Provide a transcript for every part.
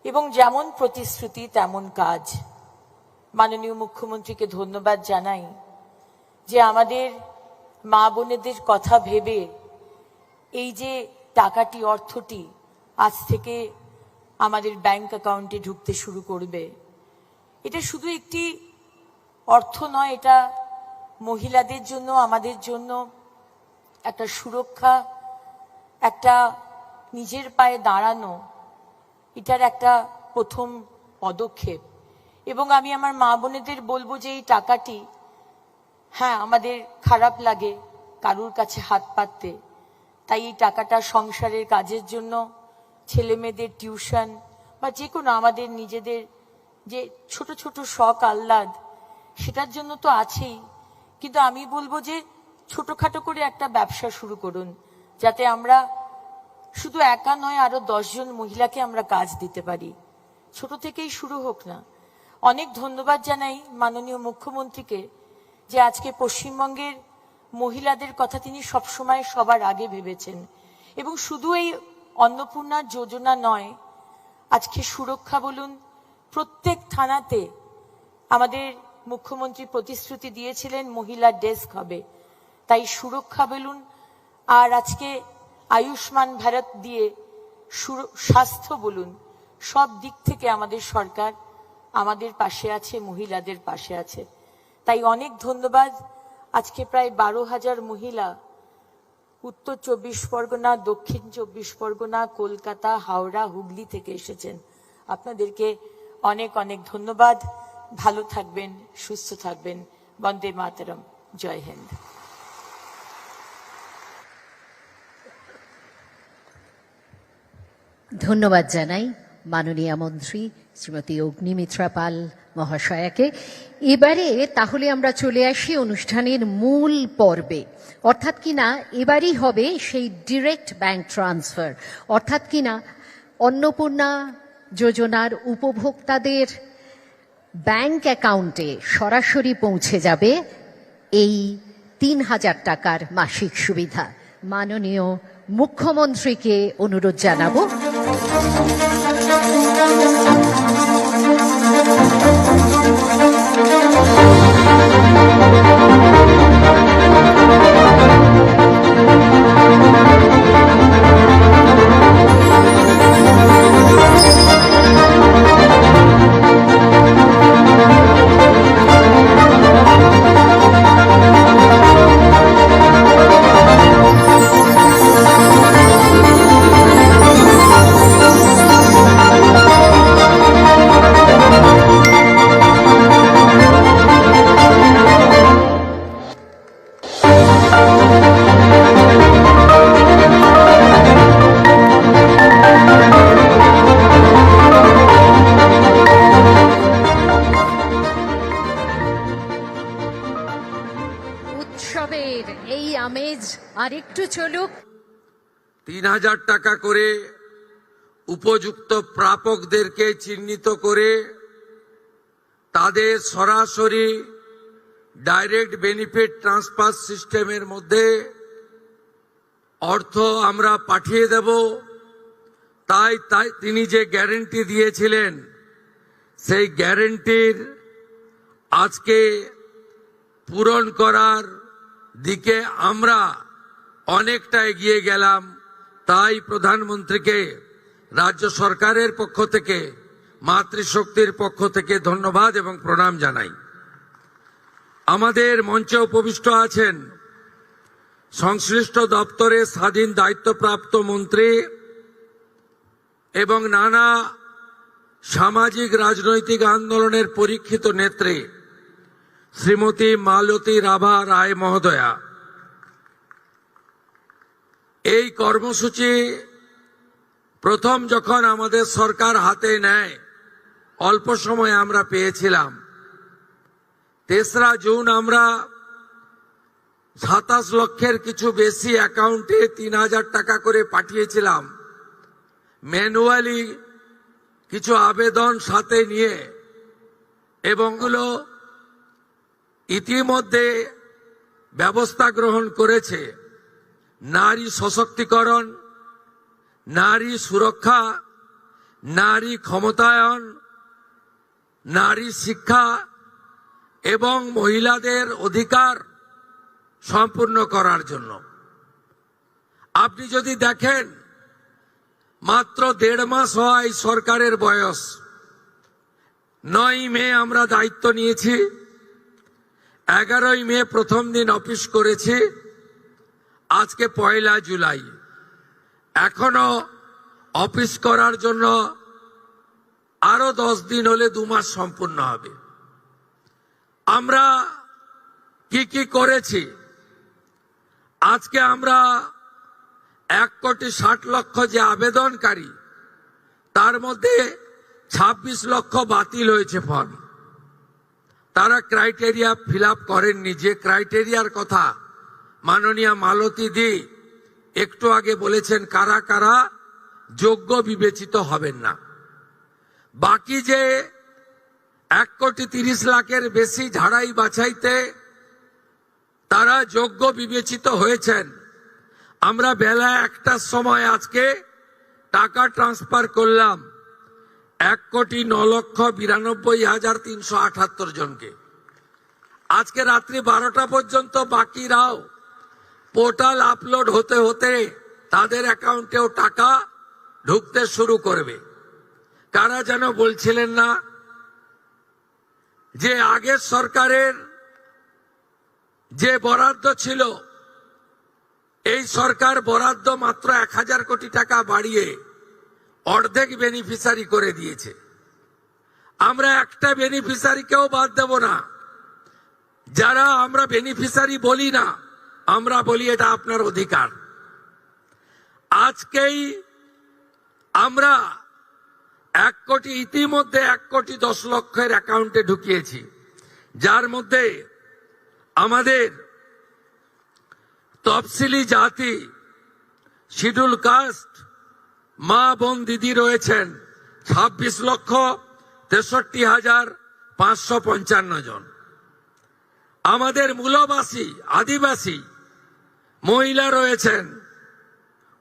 এবং যেমন প্রতিশ্রুতি তেমন কাজ। মাননীয় মুখ্যমন্ত্রীকে ধন্যবাদ জানাই যে আমাদের মা বোনেদের কথা ভেবে এই যে টাকাটি, অর্থটি আজ থেকে আমাদের ব্যাংক অ্যাকাউন্টে ঢুকতে শুরু করবে। এটা শুধু একটি অর্থ নয়, এটা মহিলাদের জন্য, আমাদের জন্য একটা সুরক্ষা, একটা নিজের পায়ে দাঁড়ানো, এটার একটা প্রথম পদক্ষেপ। এবং আমি আমার মা বোনেদের বলবো যে এই টাকাটি, হ্যাঁ আমাদের খারাপ লাগে কারুর কাছে হাত পাততে, তাই এই টাকাটা সংসারের কাজের জন্য, ছেলে মেয়েদের টিউশন বা যে কোনো আমাদের নিজেদের যে ছোট ছোট শখ আহ্লাদ, সেটার জন্য তো আছেই। কিন্তু আমি বলবো যে ছোটখাটো করে একটা ব্যবসা শুরু করুন, যাতে আমরা শুধু একা নয়, আরো 10 জন মহিলাকে আমরা কাজ দিতে পারি। ছোট থেকেই শুরু হোক না। অনেক ধন্যবাদ জানাই মাননীয় মুখ্যমন্ত্রীকে যে আজকে পশ্চিমবঙ্গের মহিলাদের কথা তিনি সবসময় সবার আগে ভেবেছেন। এবং শুধু এই অন্নপূর্ণা যোজনা নয়, আজকে সুরক্ষা বলুন, প্রত্যেক থানাতে আমাদের মুখ্যমন্ত্রী প্রতিশ্রুতি দিয়েছিলেন মহিলা ডেস্ক হবে, তাই সুরক্ষা বলুন, আর আজকে আয়ুষ্মান ভারত দিয়ে স্বাস্থ্য বলুন, সব দিক থেকে আমাদের সরকার আমাদের পাশে আছে, মহিলাদের পাশে আছে। তাই অনেক ধন্যবাদ। আজকে প্রায় 12,000 মহিলা উত্তর 24 পরগনা, দক্ষিণ 24 পরগনা, কলকাতা, হাওড়া, হুগলি থেকে এসেছেন। আপনাদেরকে অনেক অনেক ধন্যবাদ। ভালো থাকবেন, সুস্থ থাকবেন। বন্দে মাতরম। জয় হিন্দ। ধন্যবাদ জানাই মাননীয় মন্ত্রী শ্রীমতী অগ্নিমিত্রা পাল মহাশয়াকে। এবারে তাহলে আমরা চলে আসি অনুষ্ঠানের মূল পর্বে, অর্থাৎ কিনা এবারই হবে সেই ডিরেক্ট ব্যাংক ট্রান্সফার, অর্থাৎ কিনা অন্নপূর্ণা যোজনার উপভোক্তাদের ব্যাংক অ্যাকাউন্টে সরাসরি পৌঁছে যাবে এই 3,000 টাকার মাসিক সুবিধা। মাননীয় মুখ্যমন্ত্রীকে অনুরোধ জানাবো। এই আমেজ আরেকটু চলুক। 3,000 টাকা করে উপযুক্ত প্রাপকদেরকে চিহ্নিত করে তাদের সরাসরি ডাইরেক্ট বেনিফিট ট্রান্সফার সিস্টেমের মধ্যে অর্থ আমরা পাঠিয়ে দেব। তাই তিনি যে গ্যারান্টি দিয়েছিলেন, সেই গ্যারান্টির আজকে পূরণ করার দিকে আমরা অনেকটা এগিয়ে গেলাম। তাই প্রধানমন্ত্রীকে রাজ্য সরকারের পক্ষ থেকে, মাতৃশক্তির পক্ষ থেকে ধন্যবাদ এবং প্রণাম জানাই। আমাদের মঞ্চে উপবিষ্ট আছেন সংশ্লিষ্ট দপ্তরের স্বাধীন দায়িত্বপ্রাপ্ত মন্ত্রী এবং নানা সামাজিক রাজনৈতিক আন্দোলনের পরীক্ষিত নেত্রী শ্রীমতী মালতী রাভা রায় মহোদয়া। এই কর্মসূচি প্রথম যখন আমাদের সরকার হাতে নেয়, অল্প সময় আমরা পেয়েছিলাম। 3রা জুন আমরা 27 লক্ষের কিছু বেশি অ্যাকাউন্টে 3,000 টাকা করে পাঠিয়েছিলাম, ম্যানুয়ালি কিছু আবেদন সাথে নিয়ে। এবং এগুলো ইতিমধ্যে ব্যবস্থা গ্রহণ করেছে নারী সশক্তিকরণ, নারী সুরক্ষা, নারী ক্ষমতায়ন, নারী শিক্ষা এবং মহিলাদের অধিকার সম্পূর্ণ করার জন্য। আপনি যদি দেখেন, মাত্র 1.5 মাস হওয়া এই সরকারের বয়স, 9ই মে আমরা দায়িত্ব নিয়েছি, 11ই মে প্রথম দিন অফিস করেছি, আজকে 1 জুলাই। এখনো অফিস করার জন্য আরো 10 দিন হলে 2 মাস সম্পূর্ণ হবে। আমরা কি করেছি? আজকে আমরা 1,60,00,000 যে আবেদনকারী, তার মধ্যে 26 লক্ষ বাতিল হয়েছে ফর্ম। তারা ক্রাইটেরিয়া ফিল আপ করেননি। যে ক্রাইটেরিয়ার কথা মাননীয় মালতী দি একটু আগে বলেছেন, কারা কারা যোগ্য বিবেচিত হবেন না। বাকি যে 1,30,00,000-এর বেশি ঝাড়াই বাছাইতে তারা যোগ্য বিবেচিত হয়েছেন, আমরা বেলা 1টার সময় আজকে টাকা ট্রান্সফার করলাম 1,09,92,378 জনকে। আজকে রাত্রি 12টা পর্যন্ত বাকিরাও পোর্টাল আপলোড হতে হতে তাদের অ্যাকাউন্টেও টাকা ঢুকতে শুরু করবে। কারা যেন বলছিলেন না যে আগের সরকারের যে বরাদ্দ ছিল, এই সরকার বরাদ্দ মাত্র 1,000 কোটি টাকা বাড়িয়ে অর্ধেক বেনিফিশিয়ারি করে দিয়েছে। আমরা একটা বেনিফিশিয়ারিকেও বাদ দেব না। যারা আমরা বেনিফিশিয়ারি বলি না, আমরা বলি এটা আপনার অধিকার। আজকেই আমরা 1 কোটি, ইতিমধ্যে 1,10,00,000-এর অ্যাকাউন্টে ঢুকিয়েছি, যার মধ্যে আমাদের তফসিলি জাতি, শিডিউল কাস্ট, মা বোন দিদি রয়েছেন 26,63,555 জন। আমাদের মূলবাসী আদিবাসী মহিলা রয়েছেন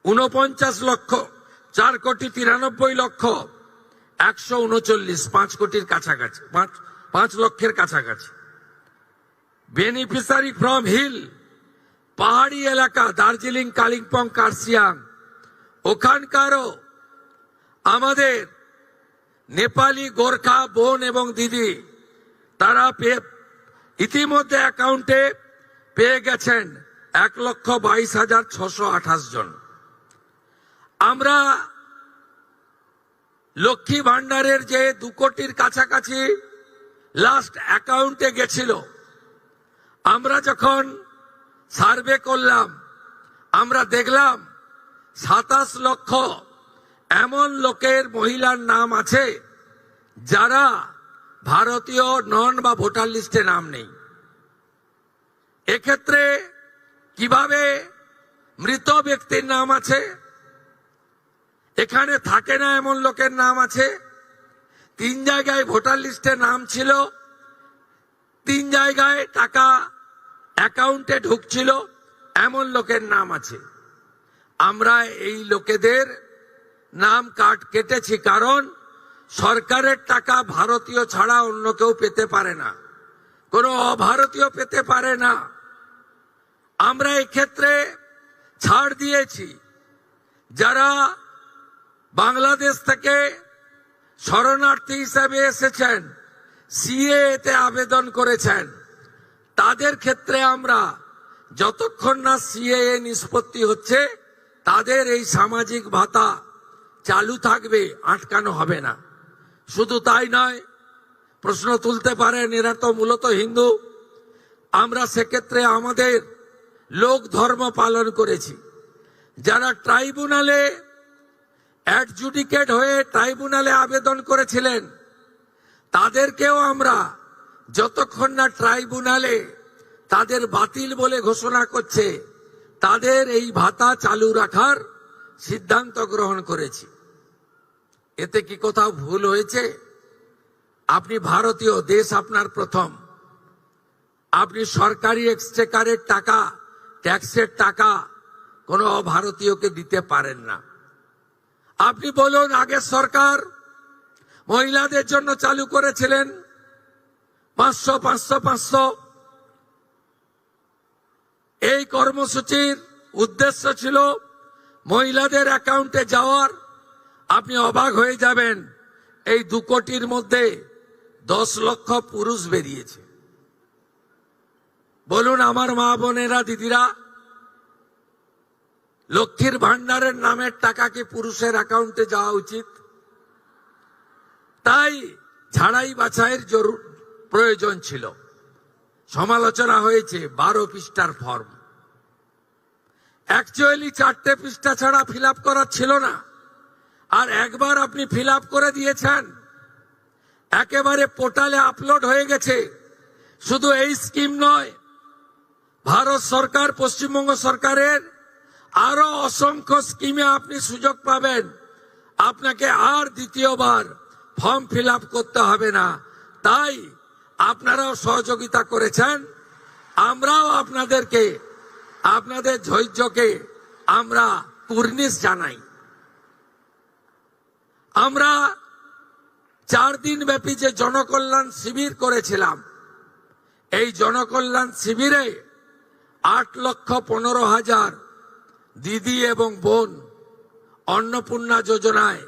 49,04,93,139,139, 5 কোটির কাছাকাছি, 5 লক্ষের কাছাকাছি। বেনিফিশিয়ারি ফ্রম হিল, পাহাড়ি এলাকা, দার্জিলিং, কালিম্পং, কার্শিয়াং, ওখানকারও আমাদের নেপালি গোর্খা বোন এবং দিদি, তারা ইতিমধ্যে অ্যাকাউন্টে পেয়ে গেছেন 1,22,628 জন। আমরা লক্ষ্মী ভান্ডারের যে 2 কোটির কাছাকাছি লাস্ট অ্যাকাউন্টে গেছিল, আমরা যখন সার্ভে করলাম, আমরা দেখলাম 27 লক্ষ এমন লোকের, মহিলার নাম আছে যারা ভারতীয় নন বা ভোটার লিস্টে নাম নেই। এক্ষেত্রে কিভাবে মৃত ব্যক্তির নাম আছে, এখানে থাকে না এমন লোকের নাম আছে, 3 জায়গায় ভোটার লিস্টে নাম ছিল, 3 জায়গায় টাকা অ্যাকাউন্টে ঢুকছিল, এমন লোকের নাম আছে। আমরা এই লোকেদের নাম কেটেছি, কারণ সরকারের টাকা ভারতীয় ছাড়া অন্য কেউ পেতে পারে না, কোনো অভারতীয় পেতে পারে না। আমরা এক্ষেত্রে ছাড় দিয়েছি। যারা বাংলাদেশ থেকে শরণার্থী হিসাবে এসেছেন, সিএতে আবেদন করেছেন, তাদের ক্ষেত্রে আমরা যতক্ষণ না সিএ নিষ্পত্তি হচ্ছে, তাদের এই সামাজিক ভাতা চালু থাকবে, আটকানো হবে না। শুধু তাই নয়, প্রশ্ন তুলতে পারেন এরা তো মূলত হিন্দু। আমরা সেক্ষেত্রে আমাদের লোক ধর্ম পালন করেছি। যারা ট্রাইব্যুনালে অ্যাডজুডিকেট হয়ে ট্রাইব্যুনালে আবেদন করেছিলেন, তাদেরকেও আমরা যতক্ষণ না ট্রাইব্যুনালে তাদের বাতিল বলে ঘোষণা করছে, তাদের এই ভাতা চালু রাখার সিদ্ধান্ত গ্রহণ করেছি। এতে কি কোথাও ভুল হয়েছে? আপনি ভারতীয়, দেশ আপনার প্রথম। আপনি সরকারি এক্সচেকারের টাকা, ট্যাক্সের টাকা কোনো ভারতীয়কে দিতে পারেন না। আপনি বলুন, আগের সরকার মহিলাদের জন্য চালু করেছিলেন 500 500 500। এই কর্মসূচির উদ্দেশ্য ছিল মহিলাদের অ্যাকাউন্টে যাওয়ার। আপনি অবাক হয়ে যাবেন, এই 2 কোটির মধ্যে 10 লক্ষ পুরুষ বেরিয়েছে। বলুন আমার মা বোনেরা, দিদিরা, লক্ষ্মীর ভান্ডারের নামের টাকা কি পুরুষের অ্যাকাউন্টে যাওয়া উচিত? তাই ঝাড়াই বাছাইয়ের প্রয়োজন ছিল। সমালোচনা হয়েছে 12 পৃষ্ঠার ফর্ম। অ্যাকচুয়ালি 4টে পৃষ্ঠা ছাড়া ফিল আপ করা ছিল না। আর একবার আপনি ফিল আপ করে দিয়েছেন, একেবারে পোর্টালে আপলোড হয়ে গেছে। শুধু এই স্কিম নয়, ভারত সরকার, পশ্চিমবঙ্গ সরকারের আরো অসংখ্য স্কিমে আপনি সুযোগ পাবেন। আপনাকে আর দ্বিতীয়বার ফর্ম ফিল আপ করতে হবে না। তাই আপনারাও সহযোগিতা করেছেন, আমরাও আপনাদেরকে, আপনাদের ধৈর্যকে আমরা কুর্নিশ জানাই। আমরা 4 দিন ব্যাপী যে জনকল্যাণ শিবির করেছিলাম, এই জনকল্যাণ শিবিরে 8,15,000 দিদি এবং বোন অন্নপূর্ণা যোজনায়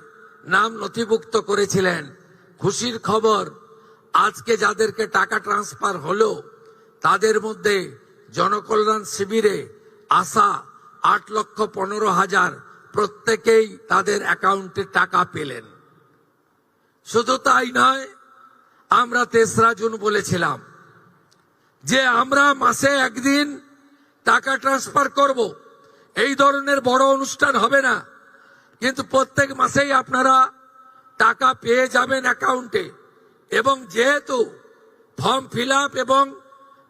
নাম নথিভুক্ত করেছিলেন। খুশির খবর, আজকে যাদেরকে টাকা ট্রান্সফার হলো তাদের মধ্যে জনকল্যাণ শিবিরে আসা 8,15,000 প্রত্যেকেই তাদের অ্যাকাউন্টে টাকা পেলেন। শুধু তাই নয়, আমরা 3রা জুন বলেছিলাম যে আমরা মাসে একদিন টাকা ট্রান্সফার করব। এই ধরনের বড় অনুষ্ঠান হবে না, কিন্তু প্রত্যেক মাসেই আপনারা টাকা পেয়ে যাবেন অ্যাকাউন্টে। এবং যেহেতু ফর্ম ফিল আপ এবং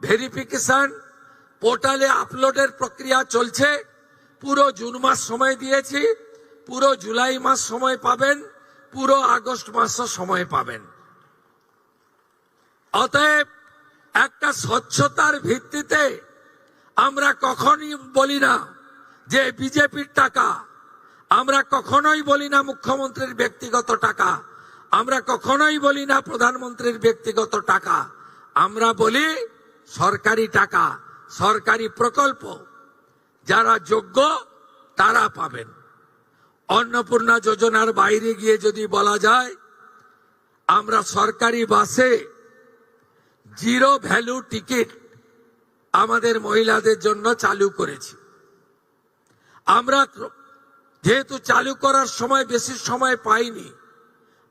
ভেরিফিকেশন পোর্টালে আপলোডের প্রক্রিয়া চলছে, পুরো জুন মাস সময় দিয়েছি, পুরো জুলাই মাস সময় পাবেন, পুরো আগস্ট মাসও সময় পাবেন। অতএব একটা স্বচ্ছতার ভিত্তিতে আমরা কখনই বলি না যে বিজেপির টাকা, আমরা কখনোই বলি না মুখ্যমন্ত্রীর ব্যক্তিগত টাকা, আমরা কখনোই বলি না প্রধানমন্ত্রীর ব্যক্তিগত টাকা। আমরা বলি সরকারি টাকা, সরকারি প্রকল্প, যারা যোগ্য তারা পাবেন। অন্নপূর্ণা যোজনার বাইরে গিয়ে যদি বলা যায়, আমরা সরকারি বাসে 0 ভ্যালু টিকিট আমাদের মহিলাদের জন্য চালু করেছি। আমরা যেহেতু চালু করার সময় বেশি সময় পাইনি,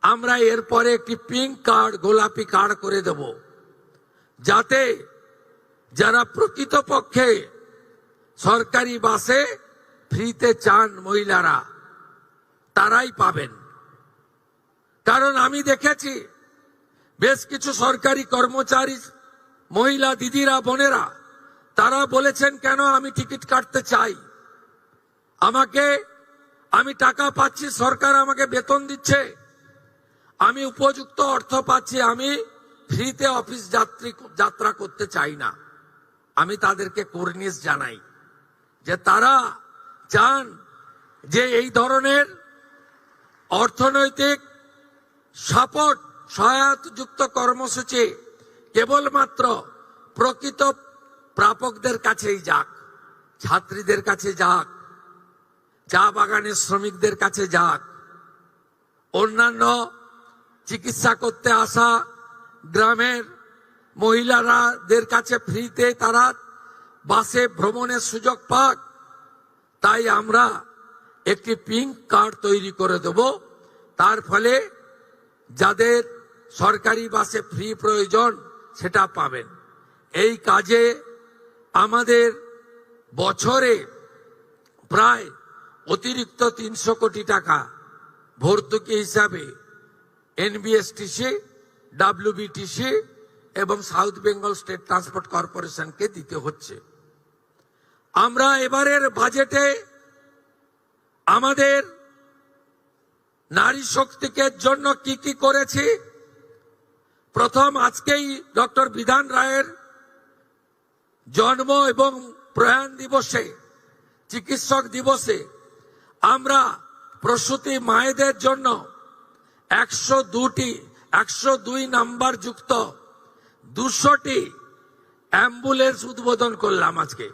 আমরা এরপরে একটি পিঙ্ক কার্ড, গোলাপি কার্ড করে দেব, যাতে যারা প্রকৃতপক্ষে সরকারি বাসে ফ্রিতে চান মহিলারা, তারাই পাবেন। কারণ আমি দেখেছি বেশ কিছু সরকারি কর্মচারী, মহিলা দিদিরা, বোনেরা, তারা বলেছেন কেন আমি টিকিট কাটতে চাই, আমি টাকা পাচ্ছি, সরকার আমাকে বেতন দিচ্ছে, আমি উপযুক্ত অর্থ পাচ্ছি, আমি ফ্রিতে অফিস যাত্রা করতে চাই না। আমি তাদেরকে কুর্নিশ জানাই যে তারা চান যে এই ধরনের অর্থনৈতিক সাপোর্ট, সহায়তাযুক্ত কর্মসূচি কেবলমাত্র প্রকৃত প্রাপকদের কাছেই যাক, ছাত্রীদের কাছে যাক, চা বাগানের শ্রমিকদের কাছে যাক, অন্যান্য চিকিৎসা করতে আসা গ্রামের মহিলাদের কাছে ফ্রিতে তারা বাসে ভ্রমণের সুযোগ পাক। তাই আমরা একটি পিঙ্ক কার্ড তৈরি করে দেব, তার ফলে যাদের সরকারি বাসে ফ্রি প্রয়োজন সেটা পাবেন। এই কাজে আমাদের বছরে প্রায় অতিরিক্ত 300 কোটি টাকা ভর্তুকি হিসাবে এনবিএসটিসি, ডাব্লিউবিটিসি এবং সাউথ বেঙ্গল স্টেট ট্রান্সপোর্ট কর্পোরেশনকে দিতে হচ্ছে। আমরা এবারের বাজেটে আমাদের নারী শক্তিকে জন্য কি কি করেছি, প্রথম আজকেই ডক্টর বিধান রায়ের জন্ম এবং প্রয়াণ দিবসে, চিকিৎসক দিবসে আমরা প্রসূতি মায়েদের জন্য 102 নাম্বার যুক্ত 200টি অ্যাম্বুলেন্স উদ্বোধন করলাম আজকে।